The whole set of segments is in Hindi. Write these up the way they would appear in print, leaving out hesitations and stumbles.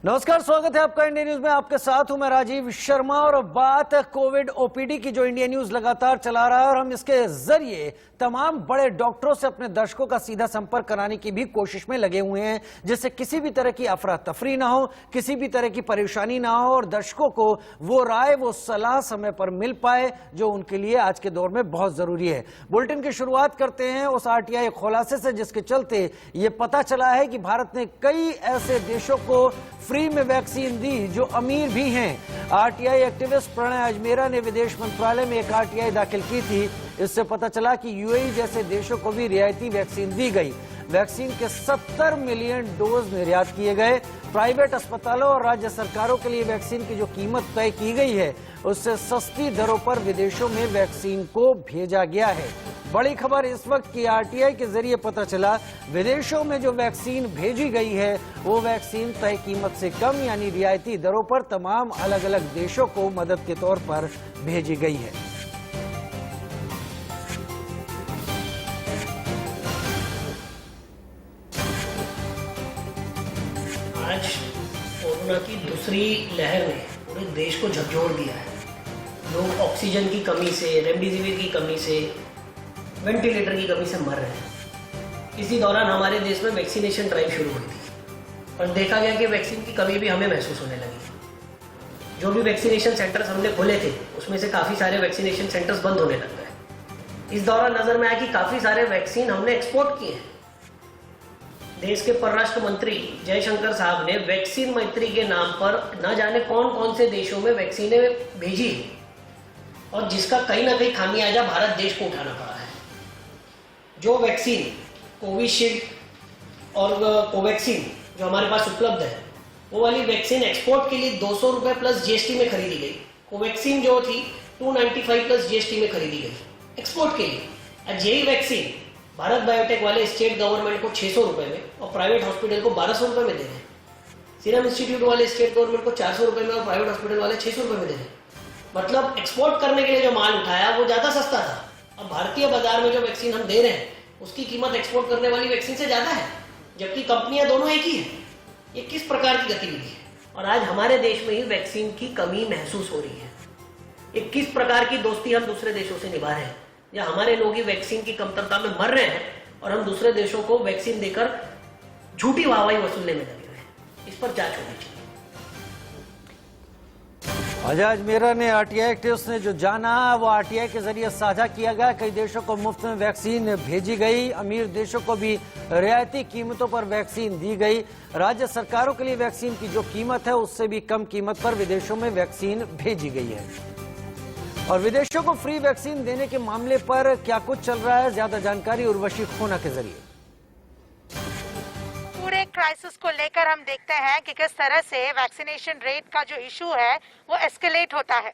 नमस्कार, स्वागत है आपका इंडिया न्यूज में। आपके साथ हूं मैं राजीव शर्मा और बात कोविड ओपीडी की जो इंडिया न्यूज लगातार चला रहा है और हम इसके जरिए तमाम बड़े डॉक्टरों से अपने दर्शकों का सीधा संपर्क कराने की भी कोशिश में लगे हुए हैं, जिससे किसी भी तरह की अफरा तफरी ना हो, किसी भी तरह की परेशानी ना हो और दर्शकों को वो राय वो सलाह समय पर मिल पाए जो उनके लिए आज के दौर में बहुत जरूरी है। बुलेटिन की शुरुआत करते हैं उस आरटीआई खुलासे से जिसके चलते ये पता चला है कि भारत ने कई ऐसे देशों को फ्री में वैक्सीन दी जो अमीर भी हैं। आरटीआई एक्टिविस्ट प्रणय अजमेरा ने विदेश मंत्रालय में एक आरटीआई दाखिल की थी। इससे पता चला कि यूएई जैसे देशों को भी रियायती वैक्सीन दी गई। वैक्सीन के 70 मिलियन डोज निर्यात किए गए। प्राइवेट अस्पतालों और राज्य सरकारों के लिए वैक्सीन की जो कीमत तय की गई है उससे सस्ती दरों पर विदेशों में वैक्सीन को भेजा गया है। बड़ी खबर इस वक्त की आरटीआई के जरिए पता चला विदेशों में जो वैक्सीन भेजी गई है वो वैक्सीन तय कीमत से कम यानी रियायती दरों पर तमाम अलग अलग देशों को मदद के तौर पर भेजी गई है। आज कोरोना की दूसरी लहर ने पूरे देश को झकझोर दिया है। लोग ऑक्सीजन की कमी से, रेमडेसिविर की कमी से, वेंटिलेटर की कमी से मर रहे हैं। इसी दौरान हमारे देश में वैक्सीनेशन ड्राइव शुरू हुई थी और देखा गया कि वैक्सीन की कमी भी हमें महसूस होने लगी। जो भी वैक्सीनेशन सेंटर्स हमने खोले थे उसमें से काफ़ी सारे वैक्सीनेशन सेंटर्स बंद होने लग गए। इस दौरान नजर में आया कि काफ़ी सारे वैक्सीन हमने एक्सपोर्ट किए हैं। देश के परराष्ट्र मंत्री जयशंकर साहब ने वैक्सीन मैत्री के नाम पर न जाने कौन कौन से देशों में वैक्सीनें भेजी है और जिसका कहीं ना कहीं खामियाजा भारत देश को उठाना पड़ा है। जो वैक्सीन कोविशील्ड और कोवैक्सीन जो हमारे पास उपलब्ध है वो वाली वैक्सीन एक्सपोर्ट के लिए 200 रुपये प्लस जीएसटी में खरीदी गई। कोवैक्सीन जो थी 295 प्लस जीएसटी में खरीदी गई एक्सपोर्ट के लिए। आज यही वैक्सीन भारत बायोटेक वाले स्टेट गवर्नमेंट को 600 रुपये में और प्राइवेट हॉस्पिटल को 1200 रुपये में दे रहे हैं। सीरम इंस्टीट्यूट वाले स्टेट गवर्नमेंट को 400 रुपये में और प्राइवेट हॉस्पिटल वाले 600 रुपये में दे रहे हैं। मतलब एक्सपोर्ट करने के लिए जो माल उठाया वो ज़्यादा सस्ता था। अब भारतीय बाजार में जो वैक्सीन हम दे रहे हैं उसकी कीमत एक्सपोर्ट करने वाली वैक्सीन से ज़्यादा है, जबकि कंपनियां दोनों एक ही है। ये किस प्रकार की गतिविधि है? और आज हमारे देश में ही वैक्सीन की कमी महसूस हो रही है। ये किस प्रकार की दोस्ती हम दूसरे देशों से निभा रहे हैं, या हमारे लोग ही वैक्सीन की कमतरता में मर रहे हैं और हम दूसरे देशों को वैक्सीन देकर झूठी वाहवाही वसूलने में लगे हुए हैं। इस पर जांच होनी चाहिए। अजय अजमेरा ने आरटीआई एक्टिविस्ट ने जो जाना वो आरटीआई के जरिए साझा किया गया। कई देशों को मुफ्त में वैक्सीन भेजी गई। अमीर देशों को भी रियायती कीमतों पर वैक्सीन दी गई। राज्य सरकारों के लिए वैक्सीन की जो कीमत है उससे भी कम कीमत पर विदेशों में वैक्सीन भेजी गई है। और विदेशों को फ्री वैक्सीन देने के मामले पर क्या कुछ चल रहा है, ज्यादा जानकारी उर्वशी खोना के जरिए। पूरे क्राइसिस को लेकर हम देखते हैं कि किस तरह से वैक्सीनेशन रेट का जो इशू है वो एस्केलेट होता है।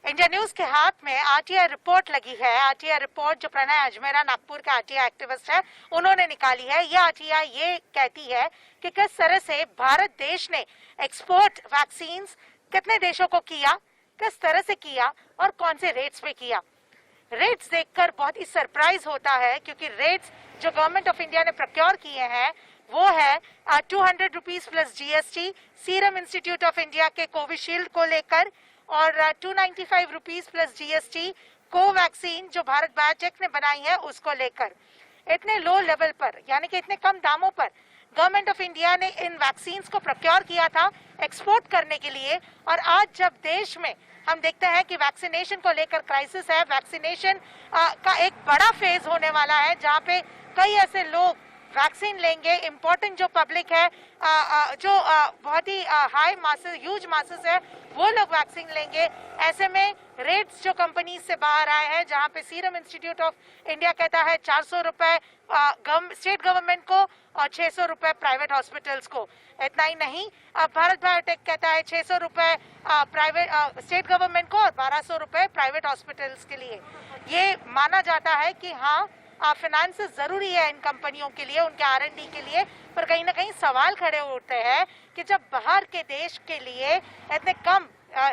इंडिया न्यूज के हाथ में आरटीआई रिपोर्ट लगी है। आरटीआई रिपोर्ट जो प्रणय अजमेरा नागपुर के आरटीआई एक्टिविस्ट है उन्होंने निकाली है। यह आरटीआई ये कहती है कि किस तरह से भारत देश ने एक्सपोर्ट वैक्सीन कितने देशों को किया, किस तरह से किया और कौन से रेट्स पे किया। रेट्स देखकर बहुत ही सरप्राइज होता है क्योंकि रेट्स जो गवर्नमेंट ऑफ इंडिया ने प्रोक्योर किए हैं वो है 200 rupees plus GST serum institute of India के कोविशील्ड को लेकर और 295 रुपीज प्लस जीएसटी कोवैक्सीन जो भारत बायोटेक ने बनाई है उसको लेकर। इतने लो लेवल पर यानी कि इतने कम दामों पर गवर्नमेंट ऑफ इंडिया ने इन वैक्सीन्स को प्रोक्योर किया था एक्सपोर्ट करने के लिए। और आज जब देश में हम देखते हैं कि वैक्सीनेशन को लेकर क्राइसिस है, वैक्सीनेशन का एक बड़ा फेज होने वाला है जहां पे कई ऐसे लोग वैक्सीन लेंगे। इम्पोर्टेंट जो पब्लिक है जो बहुत ही हाई मासेस, ह्यूज मासेस है, वो लोग वैक्सीन लेंगे। ऐसे में रेट्स जो कंपनीज से बाहर आए हैं जहां पे सीरम इंस्टीट्यूट ऑफ इंडिया कहता है 400 रुपए स्टेट गवर्नमेंट को और 600 रुपए प्राइवेट हॉस्पिटल्स को। इतना ही नहीं, भारत बायोटेक कहता है 600 रुपए प्राइवेट स्टेट गवर्नमेंट को और 1200 रुपए प्राइवेट हॉस्पिटल्स के लिए। ये माना जाता है कि हाँ फाइनेंस जरूरी है इन कंपनियों के लिए, उनके आर&डी के लिए, पर कहीं ना कहीं सवाल खड़े होते हैं कि जब बाहर के देश के लिए इतने कम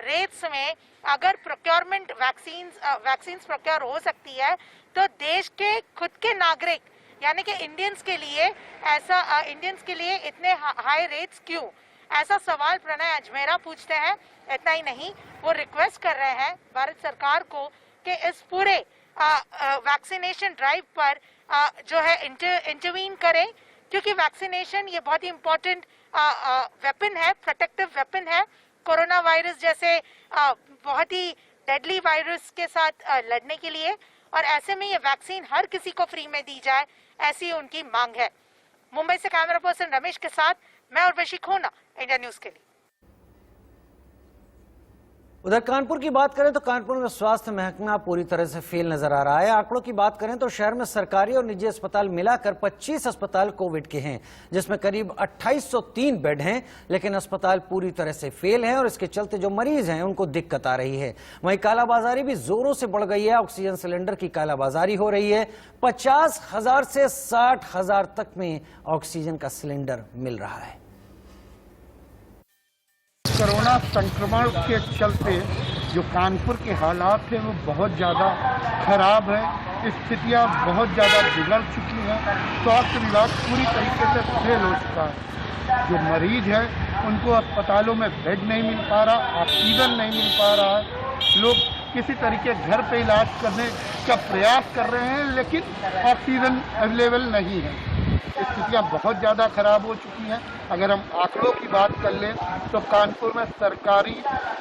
रेट्स में अगर प्रोक्योरमेंट वैक्सीन प्रोक्योर हो सकती है तो देश के खुद के नागरिक यानी कि इंडियंस के लिए ऐसा इंडियंस के लिए इतने हाई रेट्स क्यों? ऐसा सवाल प्रणय अजमेरा पूछते हैं। इतना ही नहीं, वो रिक्वेस्ट कर रहे हैं भारत सरकार को कि इस पूरे वैक्सीनेशन ड्राइव पर जो है इंटरवीन करें, क्योंकि वैक्सीनेशन ये बहुत ही इम्पोर्टेंट वेपन है, प्रोटेक्टिव वेपन है कोरोना वायरस जैसे बहुत ही डेडली वायरस के साथ लड़ने के लिए। और ऐसे में ये वैक्सीन हर किसी को फ्री में दी जाए, ऐसी उनकी मांग है। मुंबई से कैमरा पर्सन रमेश के साथ मैं उर्वशी खोना, इंडिया न्यूज के लिए। उधर कानपुर की बात करें तो कानपुर में स्वास्थ्य महकमा पूरी तरह से फेल नजर आ रहा है। आंकड़ों की बात करें तो शहर में सरकारी और निजी अस्पताल मिलाकर 25 अस्पताल कोविड के हैं, जिसमें करीब 2803 बेड हैं, लेकिन अस्पताल पूरी तरह से फेल हैं और इसके चलते जो मरीज हैं उनको दिक्कत आ रही है। वहीं कालाबाजारी भी जोरों से बढ़ गई है। ऑक्सीजन सिलेंडर की कालाबाजारी हो रही है। 50,000 से 60,000 तक में ऑक्सीजन का सिलेंडर मिल रहा है। कोरोना संक्रमण के चलते जो कानपुर के हालात हैं वो बहुत ज़्यादा खराब है। स्थितियाँ बहुत ज़्यादा बिगड़ चुकी हैं। स्वास्थ्य विभाग पूरी तरीके से फेल हो चुका है। जो मरीज है उनको अस्पतालों में बेड नहीं मिल पा रहा, ऑक्सीजन नहीं मिल पा रहा है। लोग किसी तरीके घर पे इलाज करने का प्रयास कर रहे हैं, लेकिन ऑक्सीजन अवेलेबल नहीं है। स्थितियाँ बहुत ज़्यादा खराब हो चुकी हैं। अगर हम आंकड़ों की बात कर लें तो कानपुर में सरकारी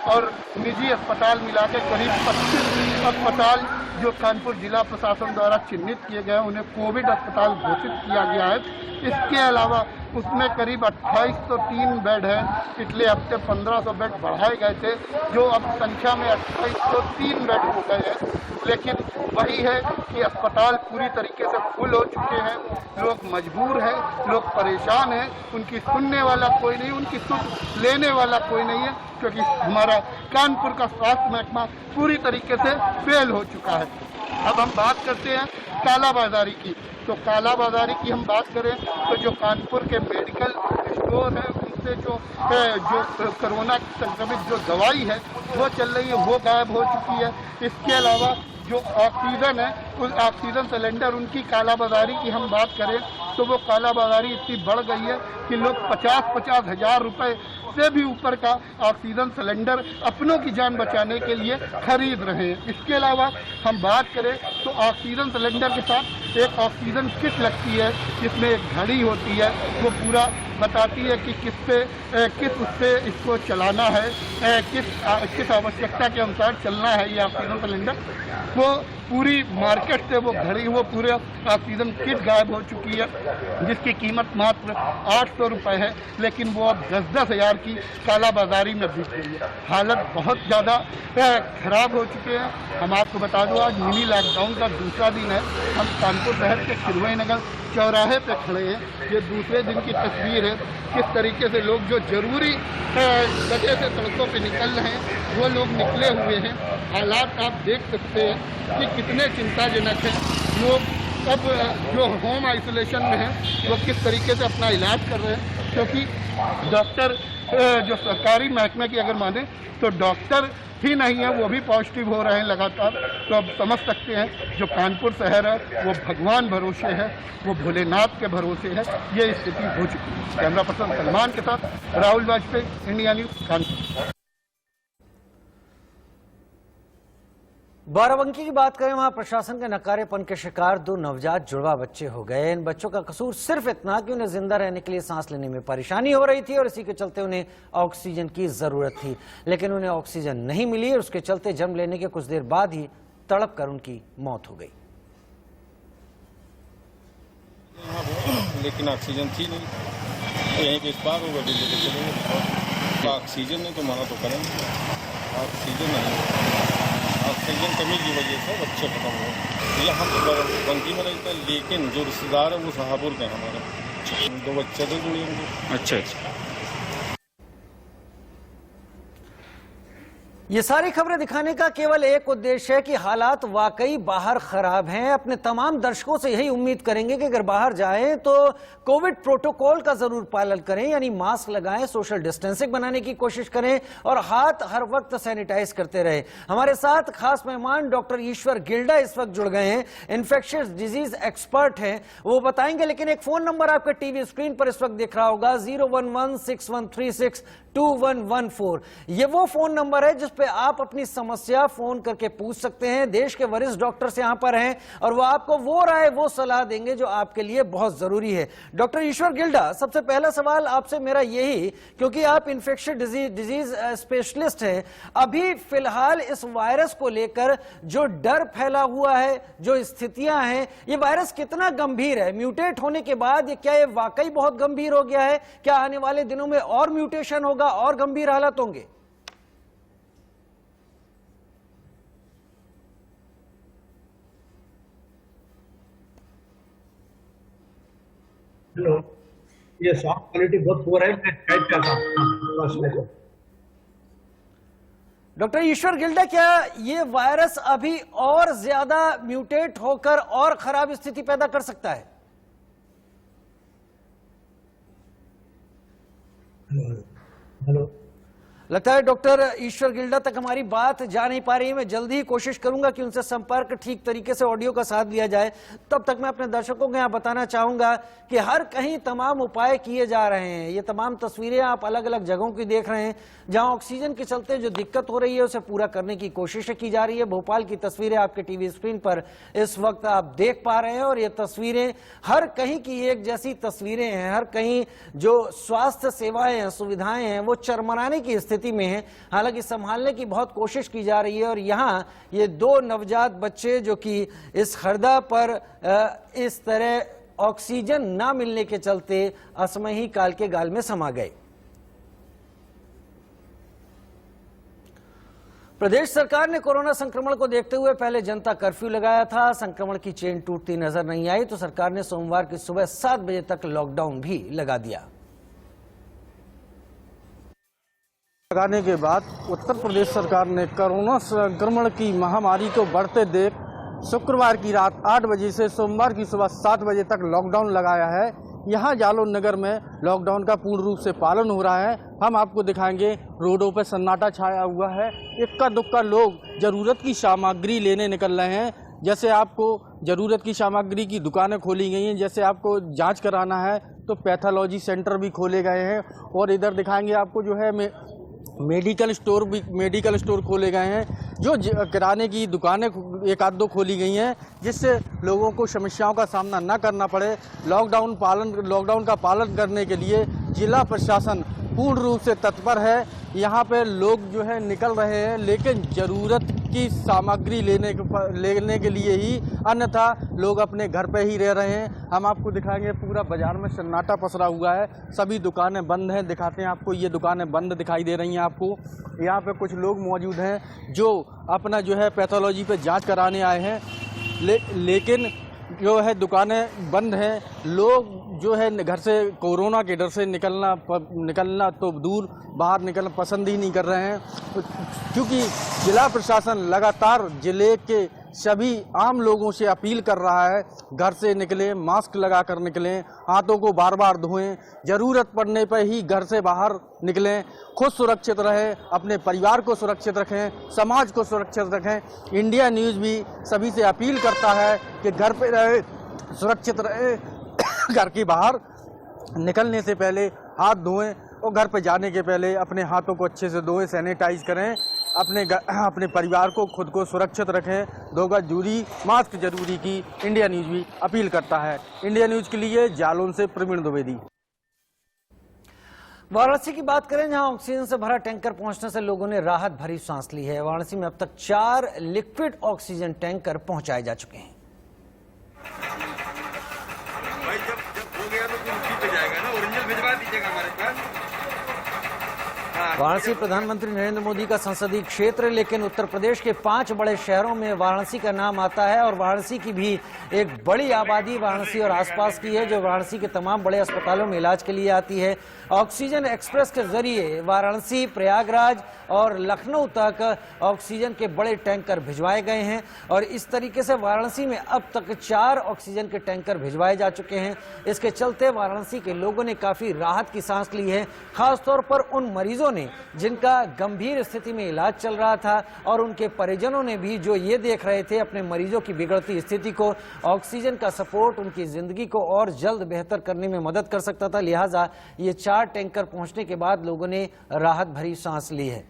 और निजी अस्पताल मिलाकर करीब 25 अस्पताल जो कानपुर जिला प्रशासन द्वारा चिन्हित किए गए उन्हें कोविड अस्पताल घोषित किया गया है। इसके अलावा उसमें करीब 2803 बेड है। पिछले हफ्ते 1500 बेड बढ़ाए गए थे, जो अब संख्या में 2803 बेड हो गए हैं। लेकिन वही है कि अस्पताल पूरी तरीके से फुल हो चुके हैं। लोग मजबूर हैं, लोग परेशान हैं। उनकी सुनने वाला कोई नहीं, उनकी सुध लेने वाला कोई नहीं है, क्योंकि हमारा कानपुर का स्वास्थ्य महकमा पूरी तरीके से फेल हो चुका है। अब हम बात करते हैं कालाबाजारी की। तो कालाबाजारी की हम बात करें तो जो कानपुर के मेडिकल स्टोर हैं उनसे जो कोरोना संक्रमित जो दवाई है वो चल रही है, वो गायब हो चुकी है। इसके अलावा जो ऑक्सीजन है, उस ऑक्सीजन सिलेंडर उनकी कालाबाजारी की हम बात करें तो वो कालाबाजारी इतनी बढ़ गई है कि लोग 50-50 हज़ार रुपये से भी ऊपर का ऑक्सीजन सिलेंडर अपनों की जान बचाने के लिए खरीद रहे हैं। इसके अलावा हम बात करें तो ऑक्सीजन सिलेंडर के साथ एक ऑक्सीजन किट लगती है, जिसमें एक घड़ी होती है, वो पूरा बताती है कि किस उससे इसको चलाना है, किस आवश्यकता के अनुसार चलना है ये ऑक्सीजन सिलेंडर। वो पूरी मार्केट से वो घड़ी, वो पूरे ऑक्सीजन किट गायब हो चुकी है, जिसकी कीमत मात्र 800 रुपये है, लेकिन वो अब 10-10 हज़ार की कालाबाजारी में बिक गई है। हालत बहुत ज़्यादा खराब हो चुके हैं। हम आपको बता दूँ, आज मिनी लॉकडाउन का दूसरा दिन है। हम कानपुर शहर के खिरवई नगर चौराहे पे खड़े हैं। ये दूसरे दिन की तस्वीर है। किस तरीके से लोग जो जरूरी जगह से सड़कों पे निकल रहे हैं वो लोग निकले हुए हैं। हालात आप देख सकते हैं कि कितने चिंताजनक हैं। लोग अब जो होम आइसोलेशन में हैं वो किस तरीके से अपना इलाज कर रहे हैं, क्योंकि डॉक्टर जो सरकारी महकमे की अगर माने तो डॉक्टर ही नहीं है, वो भी पॉजिटिव हो रहे हैं लगातार। तो अब समझ सकते हैं जो कानपुर शहर है वो भगवान भरोसे है, वो भोलेनाथ के भरोसे है। ये स्थिति हो चुकी है। कैमरा पर्सन सलमान के साथ राहुल वाजपेयी, इंडिया न्यूज, कानपुर। बाराबंकी की बात करें, वहां प्रशासन के नकारेपन के शिकार 2 नवजात जुड़वा बच्चे हो गए। इन बच्चों का कसूर सिर्फ इतना कि उन्हें जिंदा रहने के लिए सांस लेने में परेशानी हो रही थी और इसी के चलते उन्हें ऑक्सीजन की जरूरत थी, लेकिन उन्हें ऑक्सीजन नहीं मिली और उसके चलते जन्म लेने के कुछ देर बाद ही तड़प कर उनकी मौत हो गई। लेकिन ऑक्सीजन थी नहीं, तो यहीं पे इस बार होगा, दिल्ली के चलेंगे। ऑक्सीजन नहीं तो मना तो करेंगे, ऑक्सीजन नहीं, ऑक्सीजन कमी की वजह से बच्चे खत्म हुए। ये हम बंकी में रहते हैं, लेकिन जो रिश्तेदार है वो शाहपुर के हैं हमारे। 2 बच्चे थे जुड़े हुए। अच्छा। ये सारी खबरें दिखाने का केवल एक उद्देश्य है कि हालात वाकई बाहर खराब हैं। अपने तमाम दर्शकों से यही उम्मीद करेंगे कि अगर बाहर जाएं तो कोविड प्रोटोकॉल का जरूर पालन करें, यानी मास्क लगाएं, सोशल डिस्टेंसिंग बनाने की कोशिश करें और हाथ हर वक्त सैनिटाइज करते रहे। हमारे साथ खास मेहमान डॉक्टर ईश्वर गिल्डा इस वक्त जुड़ गए हैं, इन्फेक्शियस डिजीज एक्सपर्ट हैं, वो बताएंगे। लेकिन एक फोन नंबर आपके टीवी स्क्रीन पर इस वक्त दिख रहा होगा, 01161362114। ये वो फोन नंबर है जिस पे आप अपनी समस्या फोन करके पूछ सकते हैं। देश के वरिष्ठ डॉक्टर्स यहां पर हैं और वो आपको वो राय, वो सलाह देंगे जो आपके लिए बहुत जरूरी है। डॉक्टर ईश्वर गिल्डा, सबसे पहला सवाल आपसे मेरा यही, क्योंकि आप इन्फेक्शियस डिजीज स्पेशलिस्ट हैं, अभी फिलहाल इस वायरस को लेकर जो डर फैला हुआ है, जो स्थितियां हैं, ये वायरस कितना गंभीर है? म्यूटेट होने के बाद ये क्या ये वाकई बहुत गंभीर हो गया है? क्या आने वाले दिनों में और म्यूटेशन होगा और गंभीर हालात होंगे? हेलो, ये साउंड क्वालिटी बहुत पुअर है, मैं टाइप करता हूँ। डॉक्टर ईश्वर गिल्डा, क्या ये वायरस अभी और ज्यादा म्यूटेट होकर और खराब स्थिति पैदा कर सकता है? हेलो, लगता है डॉक्टर ईश्वर गिल्डा तक हमारी बात जा नहीं पा रही है। मैं जल्दी ही कोशिश करूंगा कि उनसे संपर्क ठीक तरीके से ऑडियो का साथ दिया जाए। तब तक मैं अपने दर्शकों को यहां बताना चाहूंगा कि हर कहीं तमाम उपाय किए जा रहे हैं। ये तमाम तस्वीरें आप अलग अलग जगहों की देख रहे हैं जहां ऑक्सीजन के चलते जो दिक्कत हो रही है उसे पूरा करने की कोशिश की जा रही है। भोपाल की तस्वीरें आपके टीवी स्क्रीन पर इस वक्त आप देख पा रहे हैं और ये तस्वीरें हर कहीं की एक जैसी तस्वीरें हैं। हर कहीं जो स्वास्थ्य सेवाएं हैं, सुविधाएं हैं, वो चरमराने की स्थिति में है। हालांकि संभालने की बहुत कोशिश की जा रही है और यहाँ ये दो नवजात बच्चे जो कि इस हरदा पर इस तरह ऑक्सीजन ना मिलने के चलते असमयी काल के गाल में समा गए। प्रदेश सरकार ने कोरोना संक्रमण को देखते हुए पहले जनता कर्फ्यू लगाया था। संक्रमण की चेन टूटती नजर नहीं आई तो सरकार ने सोमवार की सुबह 7 बजे तक लॉकडाउन भी लगा दिया। लगाने के बाद उत्तर प्रदेश सरकार ने कोरोना संक्रमण की महामारी को बढ़ते देख शुक्रवार की रात 8 बजे से सोमवार की सुबह 7 बजे तक लॉकडाउन लगाया है। यहाँ जालौन नगर में लॉकडाउन का पूर्ण रूप से पालन हो रहा है। हम आपको दिखाएंगे, रोडों पर सन्नाटा छाया हुआ है। इक्का दुक्का लोग ज़रूरत की सामग्री लेने निकल रहे हैं। जैसे आपको ज़रूरत की सामग्री की दुकानें खोली गई हैं, जैसे आपको जांच कराना है तो पैथोलॉजी सेंटर भी खोले गए हैं। और इधर दिखाएंगे आपको जो है मेडिकल स्टोर खोले गए हैं। जो किराने की दुकानें एक आध दो खोली गई हैं जिससे लोगों को समस्याओं का सामना न करना पड़े। लॉकडाउन का पालन करने के लिए जिला प्रशासन पूर्ण रूप से तत्पर है। यहाँ पे लोग जो है निकल रहे हैं, लेकिन ज़रूरत की सामग्री लेने के लिए ही, अन्यथा लोग अपने घर पे ही रह रहे हैं। हम आपको दिखाएंगे, पूरा बाजार में सन्नाटा पसरा हुआ है, सभी दुकानें बंद हैं। दिखाते हैं आपको, ये दुकानें बंद दिखाई दे रही हैं आपको। यहाँ पे कुछ लोग मौजूद हैं जो अपना जो है पैथोलॉजी पे जांच कराने आए हैं, लेकिन जो है दुकानें बंद हैं। लोग जो है घर से कोरोना के डर से निकलना तो दूर, बाहर निकलना पसंद ही नहीं कर रहे हैं, क्योंकि जिला प्रशासन लगातार जिले के सभी आम लोगों से अपील कर रहा है, घर से निकलें, मास्क लगाकर निकलें, हाथों को बार बार धोएं, ज़रूरत पड़ने पर ही घर से बाहर निकलें, खुद सुरक्षित रहें, अपने परिवार को सुरक्षित रखें, समाज को सुरक्षित रखें। इंडिया न्यूज़ भी सभी से अपील करता है कि घर पे रहे, सुरक्षित रहे, घर के बाहर निकलने से पहले हाथ धोएं और घर पे जाने के पहले अपने हाथों को अच्छे से धोएं, सैनिटाइज करें, अपने परिवार को, खुद को सुरक्षित रखें। 2 गज दूरी, मास्क जरूरी की इंडिया न्यूज़ भी अपील करता है। इंडिया न्यूज़ के लिए जालौन से प्रवीण द्विवेदी। वाराणसी की बात करें, जहां ऑक्सीजन से भरा टैंकर पहुंचने से लोगों ने राहत भरी सांस ली है। वाराणसी में अब तक 4 लिक्विड ऑक्सीजन टैंकर पहुंचाए जा चुके हैं। भाई जब हो गया तो उसी पे जाएगा ना, ओरिजिनल भिजवा दीजिएगा हमारे पास। हाँ वाराणसी प्रधानमंत्री नरेंद्र मोदी का संसदीय क्षेत्र, लेकिन उत्तर प्रदेश के 5 बड़े शहरों में वाराणसी का नाम आता है और वाराणसी की भी एक बड़ी आबादी वाराणसी और आसपास की है, जो वाराणसी के तमाम बड़े अस्पतालों में इलाज के लिए आती है। ऑक्सीजन एक्सप्रेस के जरिए वाराणसी, प्रयागराज और लखनऊ तक ऑक्सीजन के बड़े टैंकर भिजवाए गए हैं और इस तरीके से वाराणसी में अब तक 4 ऑक्सीजन के टैंकर भिजवाए जा चुके हैं। इसके चलते वाराणसी के लोगों ने काफी राहत की सांस ली है, खासतौर पर उन मरीजों ने जिनका गंभीर स्थिति में इलाज चल रहा था और उनके परिजनों ने भी, जो ये देख रहे थे अपने मरीजों की बिगड़ती स्थिति को। ऑक्सीजन का सपोर्ट उनकी जिंदगी को और जल्द बेहतर करने में मदद कर सकता था, लिहाजा ये 4 टैंकर पहुंचने के बाद लोगों ने राहत भरी सांस ली है।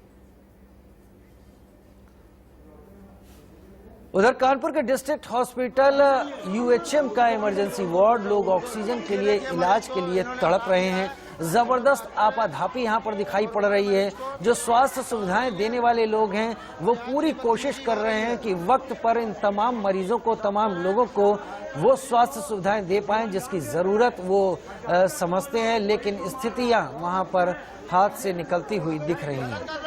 उधर कानपुर के डिस्ट्रिक्ट हॉस्पिटल यूएचएम का इमरजेंसी वार्ड, लोग ऑक्सीजन के लिए, इलाज के लिए तड़प रहे हैं। जबरदस्त आपाधापी यहां पर दिखाई पड़ रही है। जो स्वास्थ्य सुविधाएं देने वाले लोग हैं वो पूरी कोशिश कर रहे हैं कि वक्त पर इन तमाम मरीजों को, तमाम लोगों को वो स्वास्थ्य सुविधाएं दे पाएं जिसकी जरूरत वो समझते हैं, लेकिन स्थितियां वहां पर हाथ से निकलती हुई दिख रही हैं।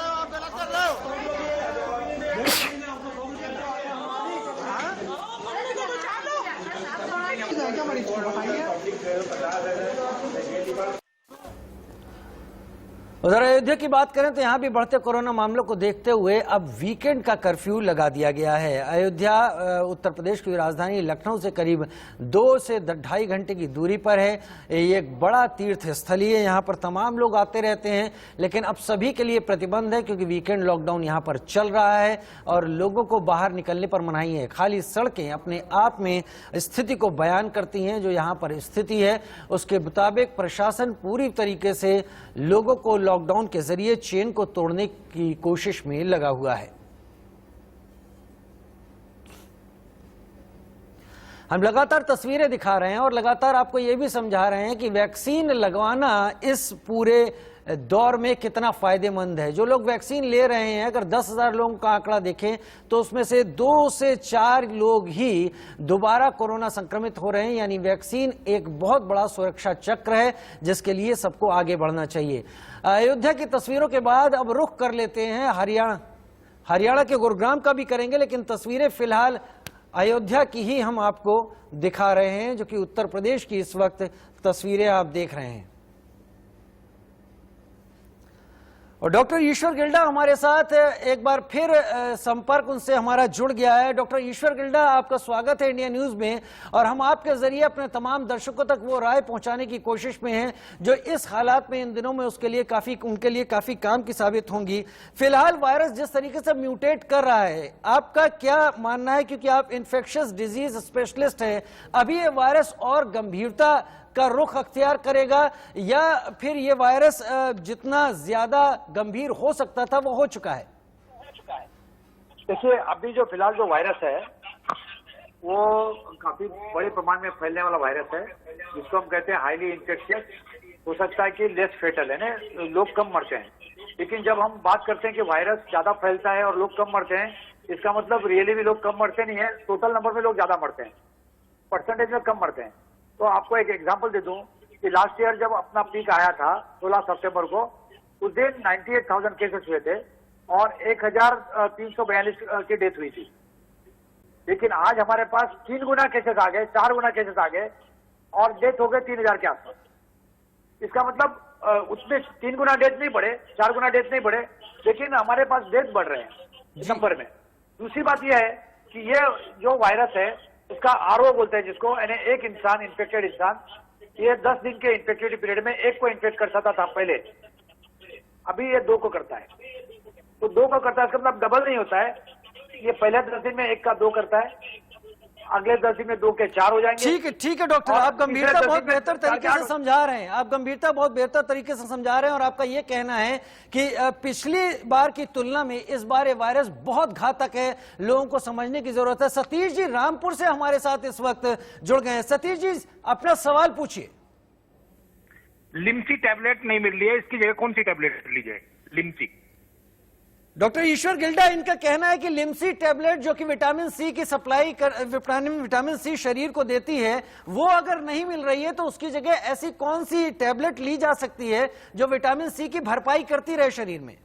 उधर अयोध्या की बात करें तो यहाँ भी बढ़ते कोरोना मामलों को देखते हुए अब वीकेंड का कर्फ्यू लगा दिया गया है। अयोध्या उत्तर प्रदेश की राजधानी लखनऊ से करीब 2 से 2.5 घंटे की दूरी पर है। ये एक बड़ा तीर्थ स्थली है, यहाँ पर तमाम लोग आते रहते हैं, लेकिन अब सभी के लिए प्रतिबंध है क्योंकि वीकेंड लॉकडाउन यहाँ पर चल रहा है और लोगों को बाहर निकलने पर मनाही है। खाली सड़कें अपने आप में स्थिति को बयान करती हैं। जो यहाँ पर स्थिति है उसके मुताबिक प्रशासन पूरी तरीके से लोगों को लॉकडाउन के जरिए चेन को तोड़ने की कोशिश में लगा हुआ है। हम लगातार तस्वीरें दिखा रहे हैं और लगातार आपको यह भी समझा रहे हैं कि वैक्सीन लगवाना इस पूरे दौर में कितना फायदेमंद है। जो लोग वैक्सीन ले रहे हैं, अगर 10,000 लोगों का आंकड़ा देखें तो उसमें से 2 से 4 लोग ही दोबारा कोरोना संक्रमित हो रहे हैं, यानी वैक्सीन एक बहुत बड़ा सुरक्षा चक्र है जिसके लिए सबको आगे बढ़ना चाहिए। अयोध्या की तस्वीरों के बाद अब रुख कर लेते हैं हरियाणा के गुरुग्राम का भी करेंगे, लेकिन तस्वीरें फिलहाल अयोध्या की ही हम आपको दिखा रहे हैं, जो कि उत्तर प्रदेश की इस वक्त तस्वीरें आप देख रहे हैं। और डॉक्टर ईश्वर गिल्डा हमारे साथ एक बार फिर संपर्क उनसे हमारा जुड़ गया है। डॉक्टर ईश्वर गिल्डा, आपका स्वागत है इंडिया न्यूज में और हम आपके जरिए अपने तमाम दर्शकों तक वो राय पहुंचाने की कोशिश में हैं जो इस हालात में इन दिनों में उनके लिए काफी काम की साबित होंगी। फिलहाल वायरस जिस तरीके से म्यूटेट कर रहा है, आपका क्या मानना है, क्योंकि आप इन्फेक्शियस डिजीज स्पेशलिस्ट हैं, अभी ये वायरस और गंभीरता का रुख अख्तियार करेगा या फिर ये वायरस जितना ज्यादा गंभीर हो सकता था वो हो चुका है? देखिए, अभी जो फिलहाल जो वायरस है वो काफी बड़े प्रमाण में फैलने वाला वायरस है, जिसको हम कहते हैं हाईली इन्फेक्शियस। हो सकता है कि लेस फेटल है ना, लोग कम मरते हैं। लेकिन जब हम बात करते हैं कि वायरस ज्यादा फैलता है और लोग कम मरते हैं, इसका मतलब रियली भी लोग कम मरते नहीं है, टोटल नंबर में लोग ज्यादा मरते हैं, परसेंटेज में कम मरते हैं। तो आपको एक एग्जांपल दे दूं कि लास्ट ईयर जब अपना पीक आया था 16 सितंबर को, उस दिन 98,000 केसेस हुए थे और 1,342 की डेथ हुई थी। लेकिन आज हमारे पास 3 गुना केसेस आ गए, 4 गुना केसेस आ गए और डेथ हो गए 3,000 के आसपास। इसका मतलब उसमें 3 गुना डेथ नहीं बढ़े, 4 गुना डेथ नहीं बढ़े, लेकिन हमारे पास डेथ बढ़ रहे हैं नंबर में। दूसरी बात यह है कि ये जो वायरस है उसका आरओ बोलते हैं जिसको, यानी एक इंसान, इन्फेक्टेड इंसान, ये 10 दिन के इन्फेक्टेड पीरियड में 1 को इन्फेक्ट कर सकता था पहले, अभी ये 2 को करता है। तो 2 को करता है, इसका मतलब डबल नहीं होता है। ये पहले 10 दिन में 1 का 2 करता है, अगले 10 दिन में 2 के 4 हो जाएंगे। ठीक है डॉक्टर, आप गंभीरता बहुत बेहतर तरीके से समझा रहे हैं, आप गंभीरता बहुत बेहतर तरीके से समझा रहे हैं और आपका ये कहना है कि पिछली बार की तुलना में इस बार ये वायरस बहुत घातक है, लोगों को समझने की जरूरत है। सतीश जी रामपुर से हमारे साथ इस वक्त जुड़ गए हैं। सतीश जी, अपना सवाल पूछिए। लिम्सी टैबलेट नहीं मिल रही है, इसकी जगह कौन सी टैबलेट ली जाए? लिम्सी डॉक्टर ईश्वर गिल्डा, इनका कहना है कि लिम्सी टैबलेट जो कि विटामिन सी की सप्लाई विटामिन सी शरीर को देती है, वो अगर नहीं मिल रही है तो उसकी जगह ऐसी कौन सी टैबलेट ली जा सकती है जो विटामिन सी की भरपाई करती रहे शरीर में?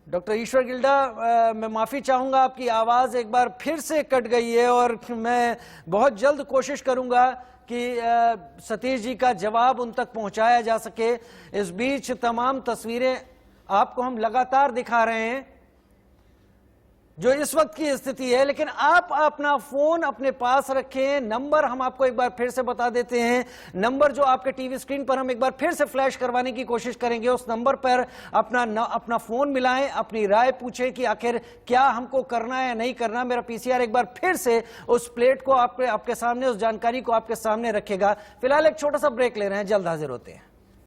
डॉक्टर ईश्वर गिल्डा, मैं माफ़ी चाहूँगा, आपकी आवाज़ एक बार फिर से कट गई है और मैं बहुत जल्द कोशिश करूँगा कि सतीश जी का जवाब उन तक पहुँचाया जा सके। इस बीच तमाम तस्वीरें आपको हम लगातार दिखा रहे हैं जो इस वक्त की स्थिति है, लेकिन आप अपना फोन अपने पास रखें। नंबर हम आपको एक बार फिर से बता देते हैं, नंबर जो आपके टीवी स्क्रीन पर हम एक बार फिर से फ्लैश करवाने की कोशिश करेंगे। उस नंबर पर अपना फोन मिलाएं, अपनी राय पूछें कि आखिर क्या हमको करना है या नहीं करना। मेरा पीसीआर एक बार फिर से उस प्लेट को आपके सामने, उस जानकारी को आपके सामने रखेगा। फिलहाल एक छोटा सा ब्रेक ले रहे हैं, जल्द हाजिर होते हैं।